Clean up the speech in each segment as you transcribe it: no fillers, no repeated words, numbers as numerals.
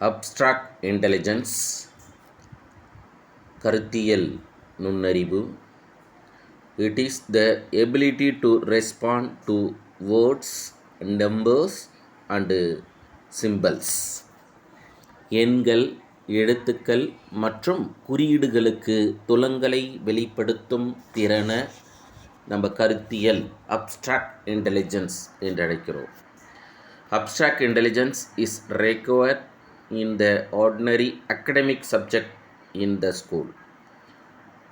Abstract intelligence, கருத்தியல் நுண்ணறிவு. It is the ability to respond to words, numbers and symbols. எண்கள், எழுத்துக்கள் மற்றும் குறியீடுகளுக்கு துலங்களை வெளிப்படுத்தும் திறனை நம்ம கருத்தியல் அப்ஸ்ட்ராக்ட் இன்டெலிஜென்ஸ் என்று அழைக்கிறோம். Abstract intelligence is required in the ordinary academic subject in the school.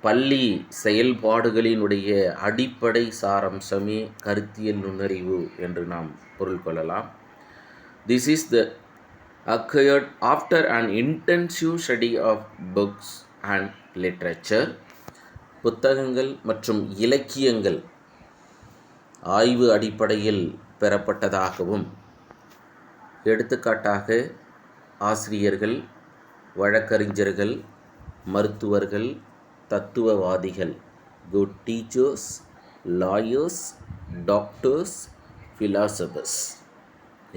பள்ளி செயல்பாடுகளினுடைய அடிப்படை சாரம்சமே கருத்தியல் நுண்ணறிவு என்று நாம் பொருள் கொள்ளலாம். This is the acquired after an intensive study of books and literature. புத்தகங்கள் மற்றும் இலக்கியங்கள் ஆய்வு அடிப்படையில் பெறப்பட்டதாகவும், எடுத்துக்காட்டாக ஆசிரியர்கள், வழக்கறிஞர்கள், மருத்துவர்கள், தத்துவவாதிகள், good teachers, lawyers, doctors, philosophers,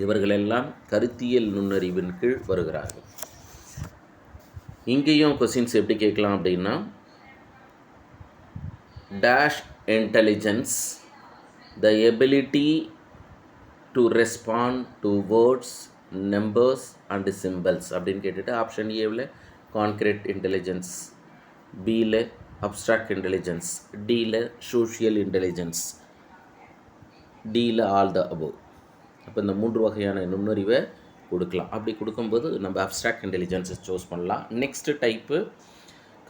இவர்களெல்லாம் கருத்தியல் நுண்ணறிவின் கீழ் வருகிறார்கள். இங்கேயும் கொஸ்டின்ஸ் எப்படி கேட்கலாம் அப்படின்னா, dash intelligence, the ability to respond to words, numbers and symbols அப்படின்னு கேட்டுட்டு ஆப்ஷன் ஏவில் கான்க்ரீட் இன்டெலிஜென்ஸ், பியில் அப்ஸ்ட்ராக்ட் இன்டெலிஜென்ஸ், டியில் சோஷியல் இன்டெலிஜென்ஸ், டியில் ஆல் த அபோவ். அப்போ இந்த 3 வகையான நுண்ணறிவை கொடுக்கலாம். அப்படி கொடுக்கும்போது நம்ம அப்ஸ்ட்ராக்ட் இன்டெலிஜென்ஸை சூஸ் பண்ணலாம். நெக்ஸ்ட்டு டைப்பு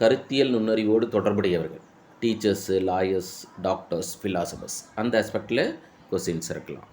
கருத்தியல் நுண்ணறிவோடு தொடர்புடையவர்கள், டீச்சர்ஸு, லாயர்ஸ், டாக்டர்ஸ், ஃபிலாசபர்ஸ், அந்த ஆஸ்பெக்டில் கொஸ்டின்ஸ் இருக்கலாம்.